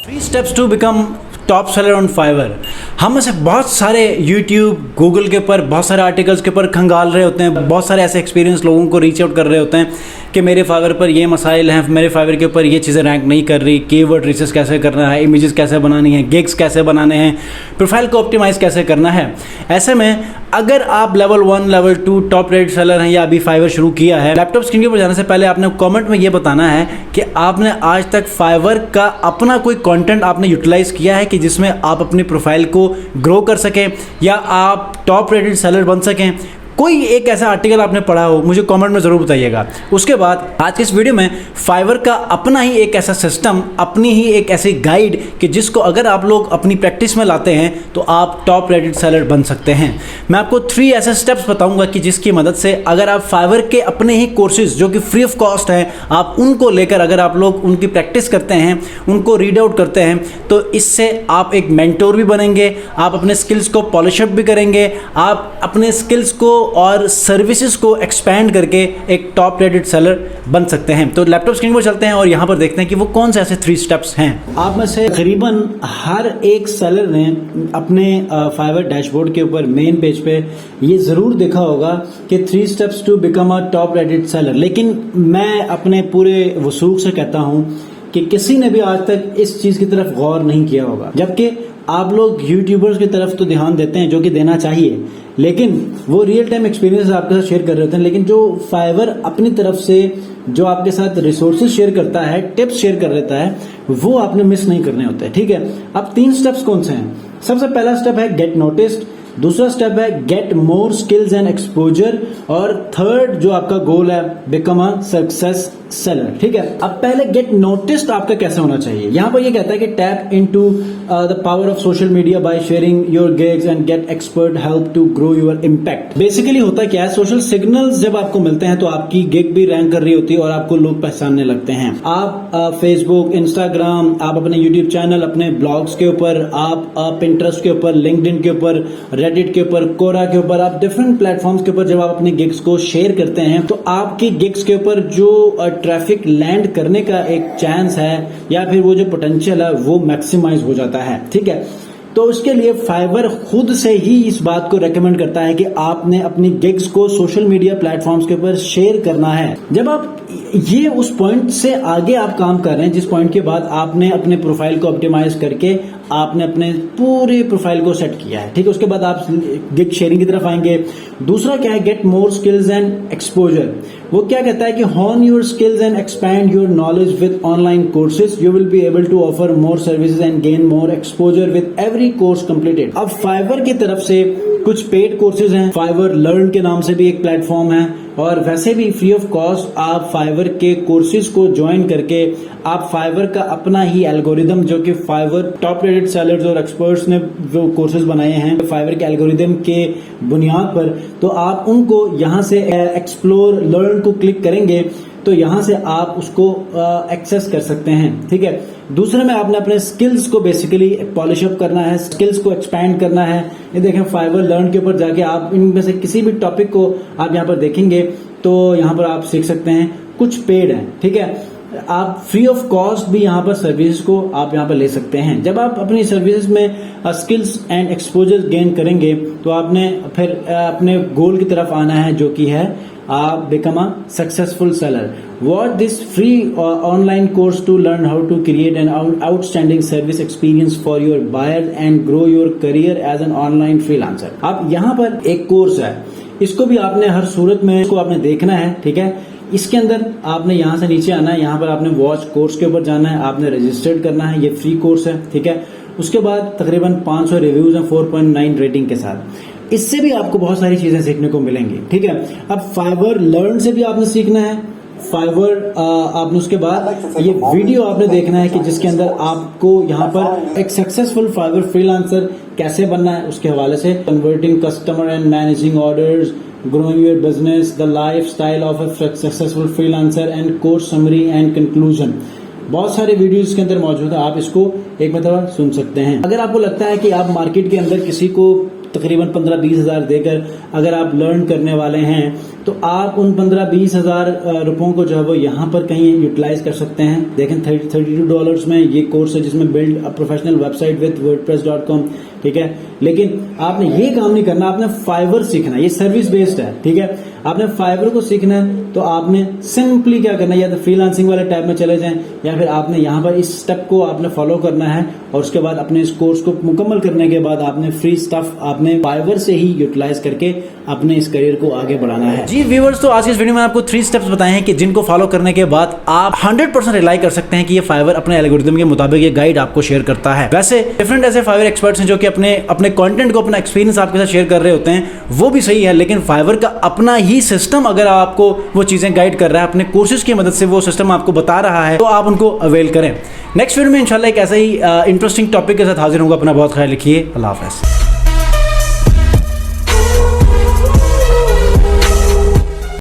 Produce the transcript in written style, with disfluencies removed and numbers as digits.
3 steps to become top seller on Fiverr. हम ऐसे बहुत सारे यूट्यूब गूगल के ऊपर बहुत सारे आर्टिकल्स के ऊपर खंगाल रहे होते हैं, बहुत सारे ऐसे एक्सपीरियंस लोगों को रीच आउट कर रहे होते हैं कि मेरे फाइवर पर ये मसाइल हैं, मेरे फाइवर के ऊपर ये चीज़ें रैंक नहीं कर रही, कीवर्ड रिसर्च कैसे करना है, इमेजेस कैसे बनानी है, गिग्स कैसे बनाने हैं, प्रोफाइल को ऑप्टिमाइज़ कैसे करना है। ऐसे में अगर आप level 1 level 2 top rate seller हैं या अभी फाइवर शुरू किया है, लैपटॉप स्क्रीन के ऊपर जाने से पहले आपने कमेंट में ये बताना है कि आपने आज तक फाइवर का अपना कोई कंटेंट आपने यूटिलाइज किया है कि जिसमें आप अपनी प्रोफाइल को ग्रो कर सकें या आप टॉप रेटेड सेलर बन सकें। कोई एक ऐसा आर्टिकल आपने पढ़ा हो, मुझे कमेंट में ज़रूर बताइएगा। उसके बाद आज के इस वीडियो में फाइवर का अपना ही एक ऐसा सिस्टम, अपनी ही एक ऐसी गाइड कि जिसको अगर आप लोग अपनी प्रैक्टिस में लाते हैं तो आप टॉप रेटेड सेलर बन सकते हैं। मैं आपको 3 ऐसे स्टेप्स बताऊंगा कि जिसकी मदद से अगर आप फाइवर के अपने ही कोर्सेज जो कि फ्री ऑफ कॉस्ट हैं, आप उनको लेकर अगर आप लोग उनकी प्रैक्टिस करते हैं, उनको रीड आउट करते हैं, तो इससे आप एक मेंटोर भी बनेंगे, आप अपने स्किल्स को पॉलिश अप भी करेंगे, आप अपने स्किल्स को और सर्विसेज को एक्सपैंड करके एक टॉप रेटेड सेलर बन सकते हैं। तो लैपटॉप स्क्रीन पर चलते हैं और यहाँ पर देखते हैं कि वो कौन से ऐसे 3 स्टेप्स हैं। आप में से तकरीबन हर एक सेलर ने अपने फाइवर डैशबोर्ड के ऊपर मेन पेज पे ये ज़रूर देखा होगा कि 3 steps to become a top rated seller. लेकिन मैं अपने पूरे वसूख से कहता हूँ कि किसी ने भी आज तक इस चीज़ की तरफ गौर नहीं किया होगा, जबकि आप लोग यूट्यूबर्स की तरफ तो ध्यान देते हैं, जो कि देना चाहिए, लेकिन वो रियल टाइम एक्सपीरियंस आपके साथ शेयर कर रहे होते हैं। लेकिन जो फाइवर अपनी तरफ से जो आपके साथ रिसोर्सेज शेयर करता है, टिप्स शेयर कर देता है, वो आपने मिस नहीं करने होते। ठीक है, अब 3 स्टेप्स कौन से हैं? सबसे पहला स्टेप है गेट नोटिस्ड, दूसरा स्टेप है get more skills and exposure, और थर्ड जो आपका गोल है बिकम अ सक्सेस सेलर। ठीक है, अब पहले गेट नोटिस्ड आपका कैसे होना चाहिए। यहां पर ये कहता है कि tap into the power of social media by sharing your gigs and get expert help to grow your impact. Basically होता क्या है, सोशल सिग्नल्स जब आपको मिलते हैं तो आपकी गिग भी रैंक कर रही होती है और आपको लोग पहचानने लगते हैं। आप फेसबुक, इंस्टाग्राम, आप अपने यूट्यूब चैनल, अपने ब्लॉग्स के ऊपर, आप पिंटरेस्ट के ऊपर, लिंक्डइन के ऊपर, रेडिट के ऊपर, कोरा के ऊपर, आप डिफरेंट प्लेटफॉर्म्स के ऊपर जब आप अपने गिग्स को शेयर करते हैं तो आपकी गिग्स के ऊपर जो ट्रैफिक लैंड करने का एक चांस है या फिर वो जो पोटेंशियल है वो मैक्सिमाइज हो जाता है। ठीक है, तो उसके लिए फाइवर खुद से ही इस बात को रेकमेंड करता है कि आपने अपनी गिग्स को सोशल मीडिया प्लेटफॉर्म्स के ऊपर शेयर करना है। जब आप ये उस पॉइंट से आगे आप काम कर रहे हैं, जिस पॉइंट के बाद आपने अपने प्रोफाइल को ऑप्टिमाइज करके आपने अपने पूरे प्रोफाइल को सेट किया है, ठीक है, उसके बाद आप गिग शेयरिंग की तरफ आएंगे। दूसरा क्या है, get more skills and exposure. वो क्या कहता है कि hone your skills and expand your knowledge with online courses, you will be able to offer more services and gain more exposure with every course completed. अब Fiverr की तरफ से कुछ पेड कोर्सेज हैं, फाइवर लर्न के नाम से भी एक प्लेटफॉर्म है, और वैसे भी फ्री ऑफ कॉस्ट आप फाइवर के कोर्सेज को ज्वाइन करके आप फाइवर का अपना ही एल्गोरिदम, जो कि फाइवर टॉप रेटेड सेलर्स और एक्सपर्ट्स ने जो कोर्सेज बनाए हैं फाइवर के एल्गोरिदम के बुनियाद पर, तो आप उनको यहां से एक्सप्लोर लर्न को क्लिक करेंगे तो यहां से आप उसको एक्सेस कर सकते हैं। ठीक है, दूसरे में आपने अपने स्किल्स को बेसिकली पॉलिश अप करना है, स्किल्स को एक्सपैंड करना है। ये देखें, फाइवर लर्न के ऊपर जाके आप इनमें से किसी भी टॉपिक को आप यहां पर देखेंगे तो यहां पर आप सीख सकते हैं। कुछ पेड है, ठीक है, आप फ्री ऑफ कॉस्ट भी यहाँ पर सर्विसेज को आप यहाँ पर ले सकते हैं। जब आप अपनी सर्विसेज में स्किल्स एंड एक्सपोजर गेन करेंगे तो आपने फिर अपने गोल की तरफ आना है, जो कि है आप become a successful seller. What this free online course to learn how to create an outstanding service experience for your buyer and grow your career as an online freelancer. अब यहाँ पर एक कोर्स है, इसको भी आपने हर सूरत में इसको आपने देखना है। ठीक है, इसके अंदर आपने यहाँ से नीचे आना है, यहाँ पर आपने वॉच कोर्स के ऊपर जाना है, आपने रजिस्टर्ड करना है, ये फ्री कोर्स है। ठीक है, उसके बाद तकरीबन 500 रिव्यूज हैं 4.9 रेटिंग के साथ। इससे भी आपको बहुत सारी चीजें सीखने को मिलेंगी। ठीक है, अब फाइवर लर्न से भी आपने सीखना है, फाइवर आपने उसके बाद ये वीडियो आपने देखना है कि जिसके अंदर आपको यहाँ पर एक सक्सेसफुल फाइवर फ्रीलांसर कैसे बनना है उसके हवाले से, converting customer and managing orders, growing your business, the lifestyle of a successful freelancer and course summary and conclusion। बहुत सारे वीडियोस इसके अंदर मौजूद है, आप इसको एक मतलब सुन सकते हैं। अगर आपको लगता है कि आप मार्केट के अंदर किसी को तकरीबन 15-20 हज़ार देकर अगर आप लर्न करने वाले हैं तो आप उन 15-20 हज़ार रुपयों को जो है वो यहाँ पर कहीं यूटिलाइज कर सकते हैं। देखें $32 में ये कोर्स है जिसमें build a professional website with wordpress.com, ठीक है। लेकिन आपने ये काम नहीं करना, आपने फाइवर सीखना है, ये सर्विस बेस्ड है, ठीक है। आपने फाइवर को सीखना है तो आपने सिंपली क्या करना है, या तो फ्रीलांसिंग वाले टैब में चले जाएं या फिर आपने यहाँ पर इस स्टेप को आपने फॉलो करना है और उसके बाद अपने इस कोर्स को मुकम्मल करने के बाद आपने फ्री स्टफ आपने फाइवर से ही यूटिलाइज करके अपने इस करियर को आगे बढ़ाना है। जी व्यूअर्स, तो आज की इस वीडियो में आपको 3 स्टेप्स बताए हैं कि जिनको फॉलो करने के बाद आप 100% रिलाई कर सकते हैं कि ये फाइवर अपने एल्गोरिथम के मुताबिक ये गाइड आपको शेयर करता है। वैसे डिफरेंट ऐसे फाइवर एक्सपर्ट्स हैं जो कि अपने कंटेंट को, अपना एक्सपीरियंस आपके साथ शेयर कर रहे होते हैं, वो भी सही है, लेकिन फाइवर का अपना ही सिस्टम अगर आपको वो चीजें गाइड कर रहा है, अपने कोर्सेज की मदद से वो सिस्टम आपको बता रहा है, तो आप उनको अवेल करें। नेक्स्ट वीडियो में इंशाल्लाह एक ऐसा ही इंटरेस्टिंग टॉपिक के साथ हाजिर होऊंगा। अपना बहुत ख्याल रखिए। अल्लाह हाफ़िज़।